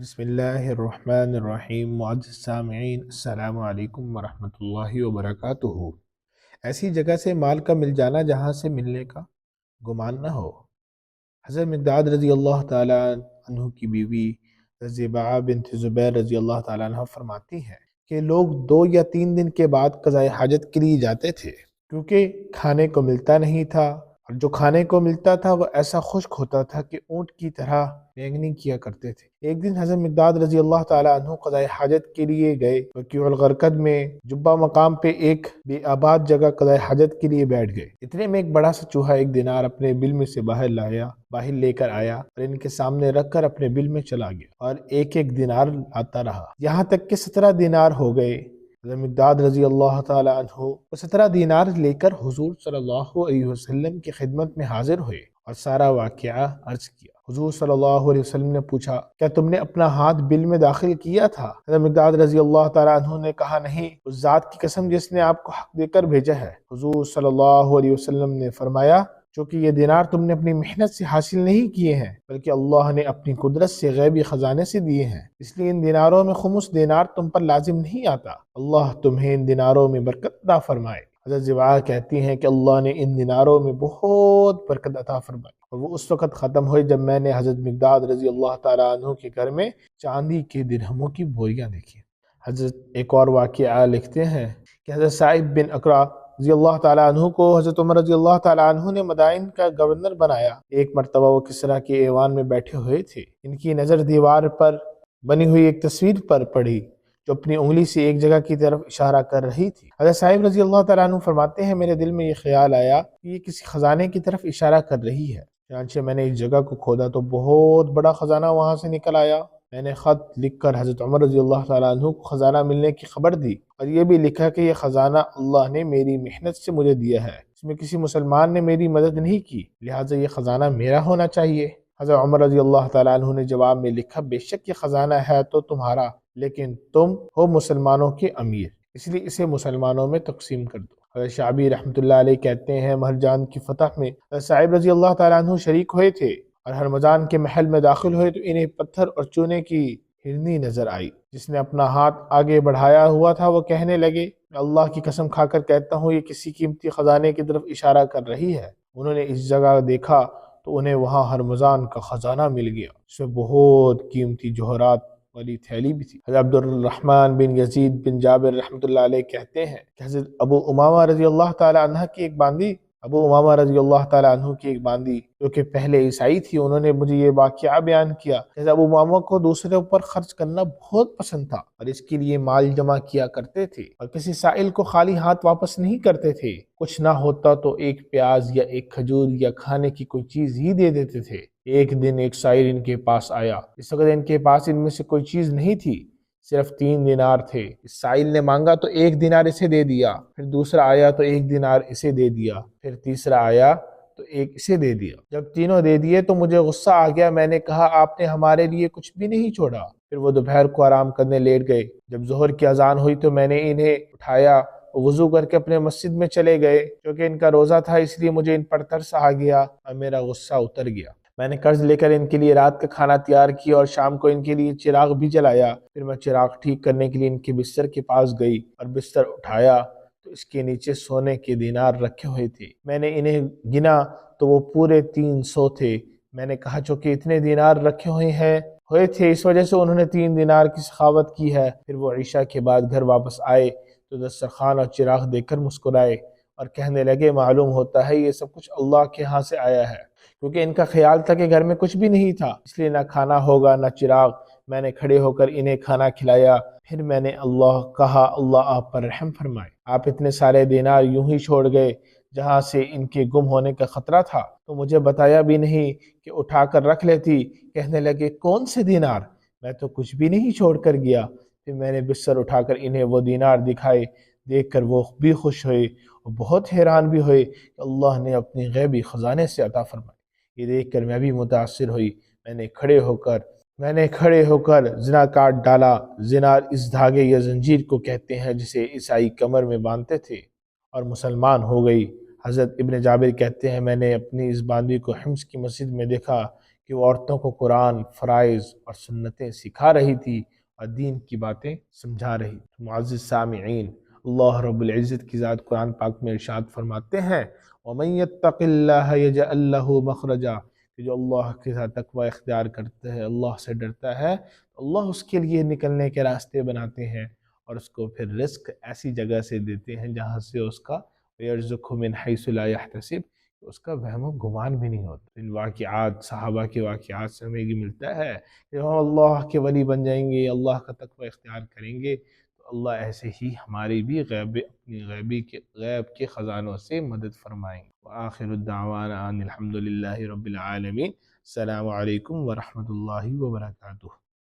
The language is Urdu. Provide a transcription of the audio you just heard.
بسم اللہ الرحمن الرحیم۔ معزز سامعین، السلام علیکم ورحمۃ اللہ وبرکاتہ۔ ایسی جگہ سے مال کا مل جانا جہاں سے ملنے کا گمان نہ ہو۔ حضرت مقداد رضی اللہ تعالیٰ عنہ کی بیوی رضیبہ بنت زبیر رضی اللہ تعالیٰ عنہ فرماتی ہیں کہ لوگ 2 یا 3 دن کے بعد قضاء حاجت کے لیے جاتے تھے، کیونکہ کھانے کو ملتا نہیں تھا، اور جو کھانے کو ملتا تھا وہ ایسا خشک ہوتا تھا کہ اونٹ کی طرح مینگنی کیا کرتے تھے۔ ایک دن حضرت مقداد رضی اللہ تعالیٰ عنہ قضاء حاجت کے لیے گئے۔ بقیع الغرقد میں جبہ مقام پہ ایک بے آباد جگہ قضاء حاجت کے لیے بیٹھ گئے۔ اتنے میں ایک بڑا سا چوہا ایک دینار اپنے بل میں سے باہر لے کر آیا اور ان کے سامنے رکھ کر اپنے بل میں چلا گیا، اور ایک ایک دینار آتا رہا، یہاں تک کہ 17 دینار ہو گئے۔ حضرت مقداد رضی اللہ تعالی عنہ وہ 17 دینار لے کر حضور صلی اللہ علیہ وسلم کی خدمت میں حاضر ہوئے اور سارا واقعہ عرض کیا۔ حضور صلی اللہ علیہ وسلم نے پوچھا، کیا تم نے اپنا ہاتھ بل میں داخل کیا تھا؟ حضرت مقداد رضی اللہ تعالیٰ عنہ نے کہا، نہیں، اس ذات کی قسم جس نے آپ کو حق دے کر بھیجا ہے۔ حضور صلی اللہ علیہ وسلم نے فرمایا، چونکہ یہ دینار تم نے اپنی محنت سے حاصل نہیں کیے ہیں، بلکہ اللہ نے اپنی قدرت سے غیبی خزانے سے دیے ہیں، اس لیے ان دیناروں میں خمس دینار تم پر لازم نہیں آتا۔ اللہ تمہیں ان دیناروں میں برکت عطا فرمائے۔ حضرت زبیہ کہتی ہیں کہ اللہ نے ان دیناروں میں بہت برکت عطا فرمائی، اور وہ اس وقت ختم ہوئے جب میں نے حضرت مقداد رضی اللہ تعالیٰ عنہ کے گھر میں چاندی کے درہموں کی بوریاں دیکھی۔ حضرت ایک اور واقعہ لکھتے ہیں کہ حضرت سعید بن اقرع رضی اللہ تعالیٰ عنہ کو حضرت عمر رضی اللہ تعالیٰ عنہ نے مدائن کا گورنر بنایا۔ ایک مرتبہ وہ کسریٰ کے ایوان میں بیٹھے ہوئے تھے، ان کی نظر دیوار پر بنی ہوئی ایک تصویر پر پڑی جو اپنی انگلی سے ایک جگہ کی طرف اشارہ کر رہی تھی۔ حضرت صاحب رضی اللہ تعالیٰ عنہ فرماتے ہیں، میرے دل میں یہ خیال آیا کہ یہ کسی خزانے کی طرف اشارہ کر رہی ہے، چنانچہ میں نے اس جگہ کو کھودا تو بہت بڑا خزانہ وہاں سے نکل آیا۔ میں نے خط لکھ کر حضرت عمر رضی اللہ تعالیٰ عنہ کو خزانہ ملنے کی خبر دی، اور یہ بھی لکھا کہ یہ خزانہ اللہ نے میری محنت سے مجھے دیا ہے، اس میں کسی مسلمان نے میری مدد نہیں کی، لہٰذا یہ خزانہ میرا ہونا چاہیے۔ حضرت عمر رضی اللہ تعالیٰ عنہ نے جواب میں لکھا، بے شک یہ خزانہ ہے تو تمہارا، لیکن تم ہو مسلمانوں کے امیر، اس لیے اسے مسلمانوں میں تقسیم کر دو۔ حضرت شعبی رحمۃ اللہ علیہ کہتے ہیں، مہرجان کی فتح میں حضرت صاحب رضی اللہ تعالیٰ عنہ شریک ہوئے تھے، اور ہرمزان کے محل میں داخل ہوئے تو انہیں پتھر اور چونے کی ہرنی نظر آئی۔ جس نے اپنا ہاتھ آگے بڑھایا ہوا تھا وہ کہنے لگے، میں اللہ کی قسم کھا کر کہتا ہوں یہ کسی قیمتی خزانے کی طرف اشارہ کر رہی ہے۔ انہوں نے اس جگہ دیکھا تو انہیں وہاں ہرمزان کا خزانہ مل گیا، اس میں بہت قیمتی جوہرات والی تھیلی بھی تھی۔ حضرت عبد الرحمن بن یزید بن جابر رحمۃ اللہ علیہ کہتے ہیں کہ حضرت ابو امامہ رضی اللہ تعالیٰ عنہ کی ایک باندی جو کہ پہلے عیسائی تھی، انہوں نے مجھے یہ واقعہ بیان کیا کہ حضرت ابو امامہ کو دوسرے اوپر خرچ کرنا بہت پسند تھا، اور اس کے لیے مال جمع کیا کرتے تھے، اور کسی سائل کو خالی ہاتھ واپس نہیں کرتے تھے۔ کچھ نہ ہوتا تو ایک پیاز یا ایک کھجور یا کھانے کی کوئی چیز ہی دے دیتے تھے۔ ایک دن ایک سائل ان کے پاس آیا، اس وقت ان کے پاس ان میں سے کوئی چیز نہیں تھی، صرف 3 دینار تھے۔ اس سائل نے مانگا تو 1 دینار اسے دے دیا، پھر دوسرا آیا تو 1 دینار اسے دے دیا، پھر تیسرا آیا تو 1 اسے دے دیا۔ جب تینوں دے دیے تو مجھے غصہ آ گیا، میں نے کہا آپ نے ہمارے لیے کچھ بھی نہیں چھوڑا۔ پھر وہ دوپہر کو آرام کرنے لیٹ گئے۔ جب ظہر کی اذان ہوئی تو میں نے انہیں اٹھایا، وضو کر کے اپنے مسجد میں چلے گئے، کیونکہ ان کا روزہ تھا، اس لیے مجھے ان پر ترس آ گیا اور میرا غصہ اتر گیا۔ میں نے قرض لے کر ان کے لیے رات کا کھانا تیار کیا اور شام کو ان کے لیے چراغ بھی جلایا۔ پھر میں چراغ ٹھیک کرنے کے لیے ان کے بستر کے پاس گئی اور بستر اٹھایا تو اس کے نیچے سونے کے دینار رکھے ہوئے تھے۔ میں نے انہیں گنا تو وہ پورے 300 تھے۔ میں نے کہا چونکہ اتنے دینار رکھے ہوئے تھے اس وجہ سے انہوں نے 3 دینار کی سخاوت کی ہے۔ پھر وہ عشاء کے بعد گھر واپس آئے تو دسترخوان اور چراغ دیکھ کر مسکرائے اور کہنے لگے، معلوم ہوتا ہے یہ سب کچھ اللہ کے ہاں سے آیا ہے، کیونکہ ان کا خیال تھا کہ گھر میں کچھ بھی نہیں تھا، اس لیے نہ کھانا ہوگا نہ چراغ۔ میں نے کھڑے ہو کر انہیں کھانا کھلایا، پھر میں نے کہا اللہ آپ پر رحم فرمائے، آپ اتنے سارے دینار یوں ہی چھوڑ گئے جہاں سے ان کے گم ہونے کا خطرہ تھا، تو مجھے بتایا بھی نہیں کہ اٹھا کر رکھ لیتی۔ کہنے لگے، کون سے دینار؟ میں تو کچھ بھی نہیں چھوڑ کر گیا۔ پھر میں نے بستر اٹھا کر انہیں وہ دینار دکھائے، دیکھ کر وہ بھی خوش ہوئے اور بہت حیران بھی ہوئے کہ اللہ نے اپنی غیبی خزانے سے عطا فرمائی۔ یہ دیکھ کر میں بھی متاثر ہوئی۔ میں نے کھڑے ہو کر زنا کاٹ ڈالا۔ زنا اس دھاگے یا زنجیر کو کہتے ہیں جسے عیسائی کمر میں باندھتے تھے، اور مسلمان ہو گئی۔ حضرت ابن جابر کہتے ہیں، میں نے اپنی اس باندی کو حمص کی مسجد میں دیکھا کہ وہ عورتوں کو قرآن، فرائض اور سنتیں سکھا رہی تھی اور دین کی باتیں سمجھا رہی تھی۔ معزز سامعین، اللہ رب العزت کی ذات قرآن پاک میں ارشاد فرماتے ہیں وَمَن يَتَّقِ اللَّهَ يَجْعَل لَّهُ مَخْرَجًا، کہ جو اللہ کے ساتھ تقوی اختیار کرتا ہے، اللہ سے ڈرتا ہے، تو اللہ اس کے لیے نکلنے کے راستے بناتے ہیں اور اس کو پھر رزق ایسی جگہ سے دیتے ہیں جہاں سے اس کا وَيَرْزُقْهُ مِنْ حَيْثُ لَا يَحْتَسِبُ، اس کا وہم و گمان بھی نہیں ہوتا۔ ان واقعات، صحابہ کے واقعات سے ہمیں یہ ملتا ہے کہ ہم اللہ کے ولی بن جائیں گے، اللہ کا تقوی اختیار کریں گے تو اللہ ایسے ہی ہماری بھی اپنی غیب کے خزانوں سے مدد فرمائیں گے۔ وآخر الدعوانا ان الحمد للہ رب العالمین۔ السلام علیکم ورحمۃ اللہ وبرکاتہ۔